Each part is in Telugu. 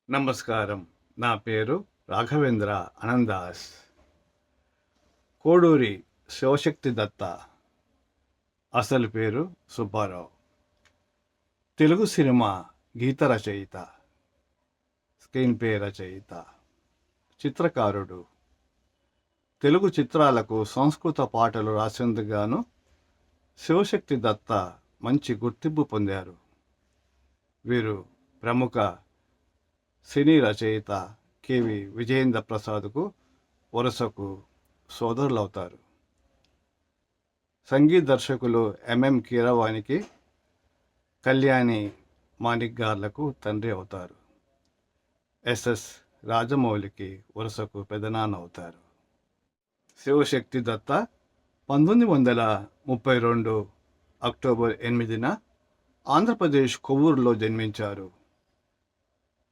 నమస్కారం. నా పేరు రాఘవేంద్ర అనందాస్. కోడూరి శివశక్తి దత్త. అసలు పేరు సుబ్బారావు. తెలుగు సినిమా గీత రచయిత, స్క్రీన్ ప్లే రచయిత, చిత్రకారుడు. తెలుగు చిత్రాలకు సంస్కృత పాటలు రాసేందుకుగాను శివశక్తి దత్త మంచి గుర్తింపు పొందారు. వీరు ప్రముఖ సినీ రచయిత కెవి విజయేంద్ర ప్రసాద్కు వరుసకు సోదరులవుతారు. సంగీత దర్శకులు ఎంఎం కీరవాణికి కళ్యాణి మాణిక్ గార్లకు తండ్రి అవుతారు. ఎస్ఎస్ రాజమౌళికి వరుసకు పెదనాన్న అవుతారు. శివశక్తి దత్త 1932 అక్టోబర్ 8న ఆంధ్రప్రదేశ్ కొవ్వూరులో జన్మించారు.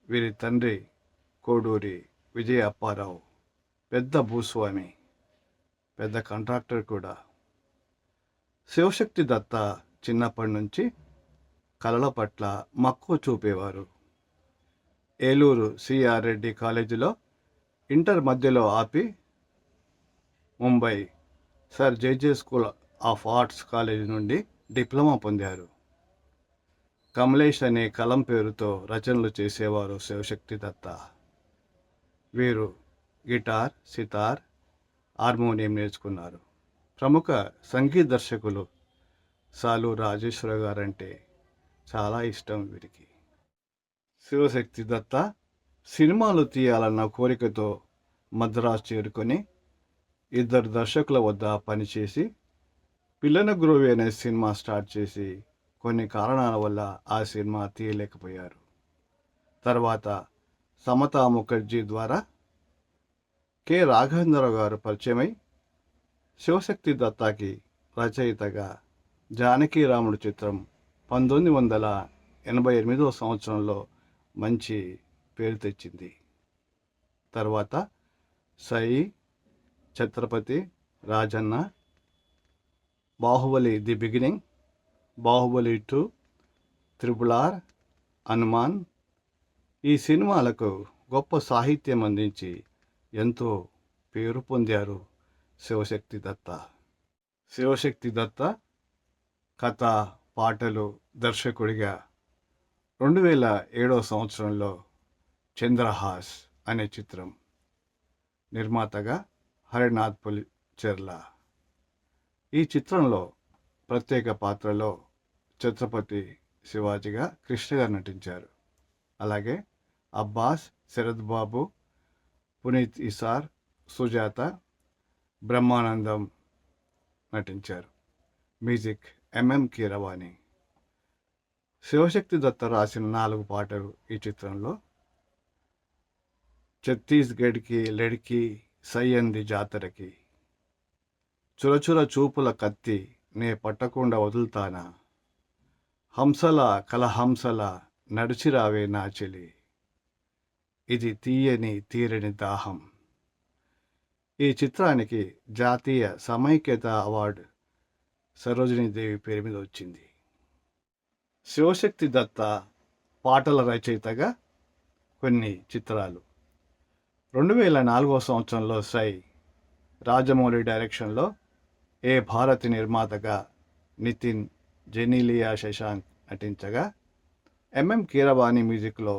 వీరి తండ్రి కోడూరి విజయ అప్పారావు పెద్ద భూస్వామి, పెద్ద కాంట్రాక్టర్ కూడా. శివశక్తి దత్త చిన్నప్పటి నుంచి కళల పట్ల మక్కువ చూపేవారు. ఏలూరు సిఆర్ రెడ్డి కాలేజీలో ఇంటర్ మధ్యలో ఆపి Mumbai sir J J school of arts college నుండి డిప్లొమా పొందారు. కమలేష్ అనే కలం పేరుతో రచనలు చేసేవారు శివశక్తి దత్త. వీరు గిటార్, సితార్, హార్మోనియం నేర్చుకున్నారు. ప్రముఖ సంగీత దర్శకులు సాలు రాజేశ్వర గారంటే చాలా ఇష్టం వీరికి. శివశక్తి దత్త సినిమాలు తీయాలన్న కోరికతో మద్రాసు చేరుకొని 2 దర్శకుల వద్ద పనిచేసి పిల్లన గ్రోవి అనే సినిమా స్టార్ట్ చేసి కొన్ని కారణాల వల్ల ఆ సినిమా తీయలేకపోయారు. తర్వాత సమతా ముఖర్జీ ద్వారా కె రాఘవేంద్రరావు గారు పరిచయమై శివశక్తి దత్తాకి రచయితగా జానకీరాముడు చిత్రం 1988 సంవత్సరంలో మంచి పేరు తెచ్చింది. తర్వాత Sye, Chatrapathi, Rajanna, Baahubali The Beginning, Baahubali 2, triple R, HanuMan ఈ సినిమాలకు గొప్ప సాహిత్యం అందించి ఎంతో పేరు పొందారు శివశక్తి దత్త. శివశక్తి దత్త కథ, పాటలు దర్శకుడిగా 2007 సంవత్సరంలో చంద్రహాస్ అనే చిత్రం, నిర్మాతగా హరినాథ్ పులిచెర్ల. ఈ చిత్రంలో ప్రత్యేక పాత్రలో ఛత్రపతి శివాజీగా కృష్ణ గారు నటించారు. అలాగే అబ్బాస్, శరత్ బాబు, పునీత్ ఇసార్, సుజాత, బ్రహ్మానందం నటించారు. Music MM Keeravani. శివశక్తి దత్త రాసిన 4 పాటలు ఈ చిత్రంలో. ఛత్తీస్గఢ్కి లెడ్కి సై అంది జాతరకి, చురచుర చూపుల కత్తి నే పట్టకుండా వదులుతానా, హంసల కలహంసల నడిచిరావే నా చెలి, ఇది తీయని తీరని దాహం. ఈ చిత్రానికి జాతీయ సమైక్యత అవార్డు సరోజినీదేవి పేరు మీద వచ్చింది. శివశక్తి దత్త పాటల రచయితగా కొన్ని చిత్రాలు. 2004 సంవత్సరంలో సై, రాజమౌళి డైరెక్షన్లో ఏ భారతి నిర్మాతగా నితిన్, జెనీలియా శశాంక్ నటించగా ఎంఎం కీరవాణి మ్యూజిక్లో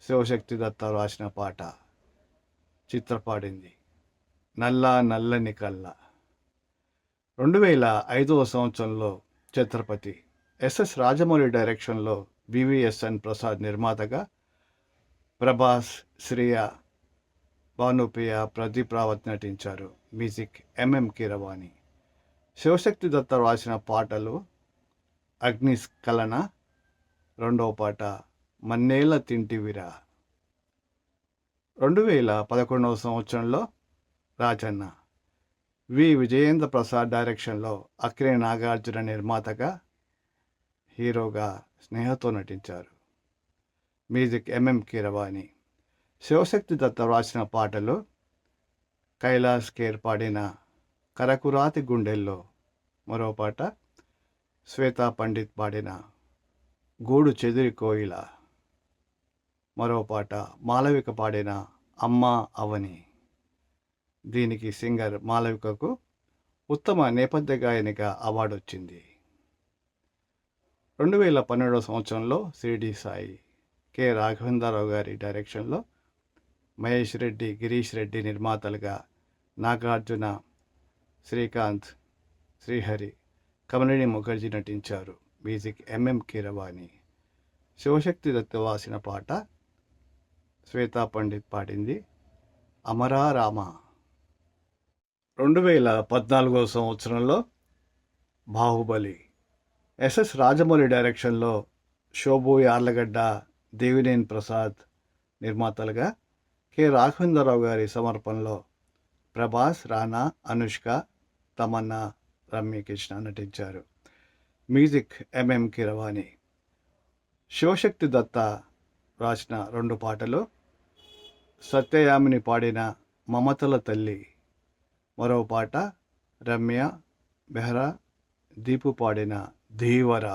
శివశక్తి దత్త రాసిన పాట చిత్రపాడింది నల్లా నల్లని కళ్ళ. 2005 సంవత్సరంలో ఛత్రపతి, ఎస్ఎస్ రాజమౌళి డైరెక్షన్లో వివిఎస్ఎన్ ప్రసాద్ నిర్మాతగా ప్రభాస్, శ్రియ, భానుప్రియ, ప్రదీప్ రావత్ నటించారు. Music MM Keeravani. శివశక్తి దత్త రాసిన పాటలు అగ్నిస్ఖలన, 2వ పాట మన్నేళ్ళ తింటివిరా. 2011 సంవత్సరంలో రాజన్న, వి విజయేంద్ర ప్రసాద్ డైరెక్షన్లో అక్కినే నాగార్జున నిర్మాతగా హీరోగా స్నేహతో నటించారు. Music MM Keeravani. శివశక్తి దత్త రాసిన పాటలు కైలాస్ ఖేర్ పాడిన కరకురాతి గుండెల్లో, మరో పాట శ్వేతా పండిత్ పాడిన గూడు చెదిరి కోయిల. మరో పాట మాళవిక పాడిన అమ్మ అవని. దీనికి సింగర్ మాళవికకు ఉత్తమ నేపథ్య గాయనిగా అవార్డు వచ్చింది. 2012 సంవత్సరంలో షిరిడి సాయి కె రాఘవేంద్రరావు గారి డైరెక్షన్లో మహేష్ రెడ్డి, గిరీష్ రెడ్డి నిర్మాతలుగా నాగార్జున, శ్రీకాంత్, శ్రీహరి, కమలిని ముఖర్జీ నటించారు. Music MM Keeravani. శివశక్తి దత్త వాసిన పాట శ్వేతా పండిత్ పాడింది అమరా రామ. 2014 సంవత్సరంలో బాహుబలి ఎస్ఎస్ రాజమౌళి డైరెక్షన్లో శోభు యార్లగడ్డ, దేవినేని ప్రసాద్ నిర్మాతలుగా కె రాఘవేంద్రరావు గారి సమర్పణలో ప్రభాస్, రానా, అనుష్క, తమన్నా, రమ్యకృష్ణ నటించారు. Music MM Keeravani. శివశక్తి దత్త రాసిన 2 పాటలు సత్యయామిని పాడిన మమతల తల్లి, మరో పాట రమ్య బెహ్రా, దీపు పాడిన Dheevara.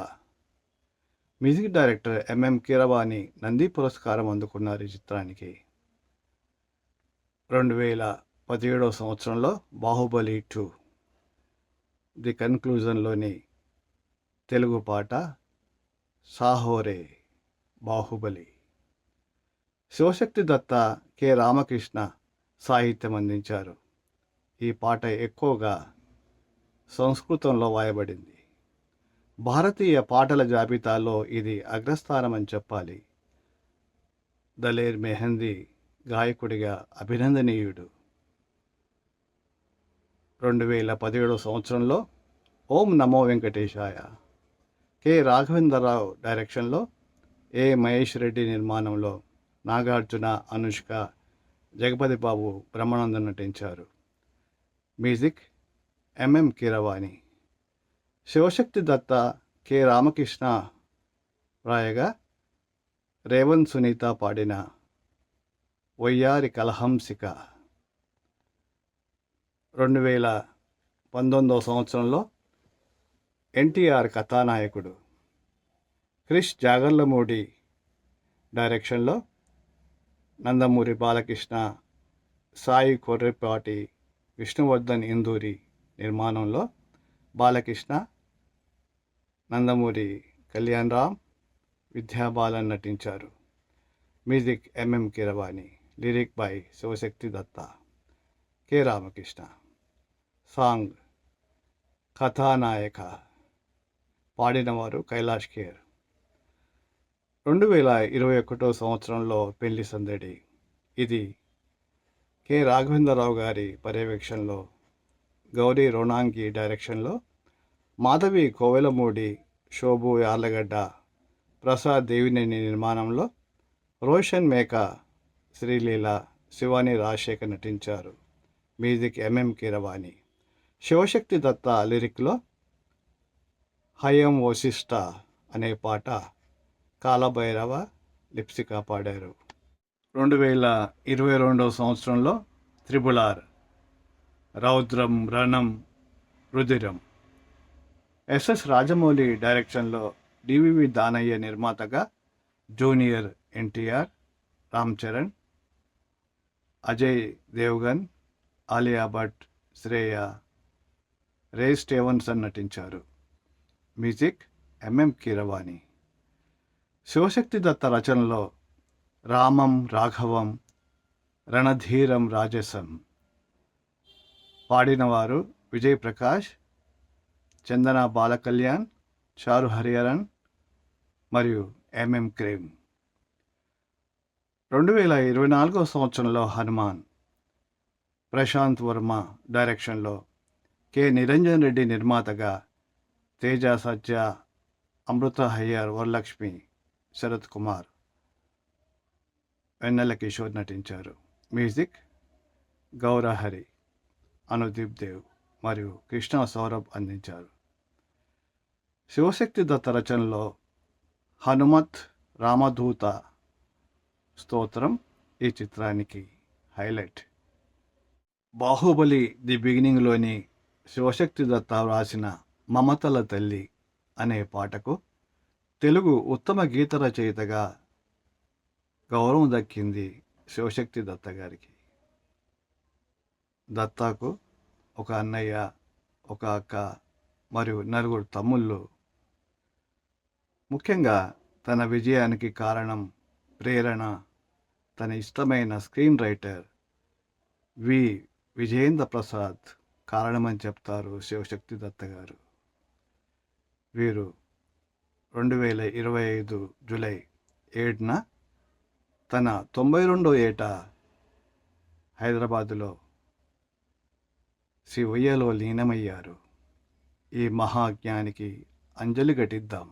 Music director MM Keeravani Nandi పురస్కారం అందుకున్నారు ఈ చిత్రానికి. 2017 సంవత్సరంలో బాహుబలి 2 ది కన్క్లూజన్లోని తెలుగు పాట సాహోరే బాహుబలి. శివశక్తి దత్త, కె రామకృష్ణ సాహిత్యం అందించారు. ఈ పాట ఎక్కువగా సంస్కృతంలో వాయబడింది. భారతీయ పాటల జాబితాలో ఇది అగ్రస్థానమని చెప్పాలి. దలేర్ మెహందీ గాయకుడిగా అభినందనీయుడు. 2017 సంవత్సరంలో ఓం నమో వెంకటేశాయ కె రాఘవేంద్రరావు డైరెక్షన్లో ఏ మహేష్ రెడ్డి నిర్మాణంలో నాగార్జున, అనుష్క, జగపతి బాబు, బ్రహ్మానందం నటించారు. Music MM Keeravani. శివశక్తి దత్త, కె రామకృష్ణ రాయగా రేవంత్ సునీత పాడిన వయ్యారి కలహంసిక. 2019 సంవత్సరంలో ఎన్టీఆర్ కథానాయకుడు క్రిష్ జాగర్లమూడి డైరెక్షన్లో నందమూరి బాలకృష్ణ, సాయి కొర్రెపాటి, విష్ణువర్ధన్ ఇందూరి నిర్మాణంలో బాలకృష్ణ, నందమూరి కళ్యాణ్ రామ్, విద్యాబాలన్ నటించారు. Music MM Keeravani. Lyric by Shivashakti Datta, K Ramakrishna. Song కథానాయక పాడినవారు కైలాష్ ఖేర్. 2021 సంవత్సరంలో పెళ్లి సందడి. ఇది కె రాఘవేంద్రరావు గారి పర్యవేక్షణలో, గౌరీ రోణాంగి డైరెక్షన్లో మాధవి కోవెలమూడి, శోభు యార్లగడ్డ, ప్రసాద్ దేవినేని నిర్మాణంలో రోషన్ మేకా, శ్రీలీల, శివాని రాజశేఖర్ నటించారు. Music MM Keeravani. శివశక్తి దత్త లిరిక్లో హయం వశిష్ట అనే పాట కాలభైరవ, లిప్సిక పాడారు. 2022 సంవత్సరంలో త్రిబుల్-ఆర్, రౌద్రం, రణం, రుధిరం ఎస్ఎస్ రాజమౌళి డైరెక్షన్లో డివివి దానయ్య నిర్మాతగా junior NTR, Ram Charan, Ajay Devgn, Alia Bhatt, Shriya, Ray Stevenson నటించారు. Music MM Keeravani. శివశక్తి దత్త రచనలో రామం, రాఘవం, రణధీరం, రాజసం పాడినవారు విజయ్ ప్రకాష్, చందన బాలకళ్యాణ్, చారు హరిహరన్ మరియు ఎంఎం క్రేమ్. 2024 సంవత్సరంలో హనుమాన్, ప్రశాంత్ వర్మ డైరెక్షన్లో కె నిరంజన్ రెడ్డి నిర్మాతగా తేజ సజ్జ, అమృత హయ్యర్, వరలక్ష్మి, శరత్ కుమార్, వెన్నెల కిషోర్ నటించారు. మ్యూజిక్ గౌరహరి, అనుదీప్ దేవ్ మరియు కృష్ణ సౌరభ్ అందించారు. శివశక్తి దత్త రచనలో హనుమత్, రామదూత స్తోత్రం ఈ చిత్రానికి హైలైట్. బాహుబలి ది బిగినింగ్లోని శివశక్తి దత్త వ్రాసిన మమతల తల్లి అనే పాటకు తెలుగు ఉత్తమ గీత రచయితగా గౌరవం దక్కింది శివశక్తి దత్త గారికి. దత్తాకు ఒక అన్నయ్య, ఒక అక్క మరియు నలుగురు తమ్ముళ్ళు. ముఖ్యంగా తన విజయానికి కారణం, ప్రేరణ తన ఇష్టమైన స్క్రీన్ రైటర్ వి. విజయేంద్ర ప్రసాద్ కారణమని చెప్తారు శివశక్తి దత్త గారు. వీరు 2025 జూలై 7న తన 92వ ఏట హైదరాబాదులో శ్రీ ఉయ్యలో లీనమయ్యారు. ఈ మహాజ్ఞానికి అంజలి ఘటిద్దాం.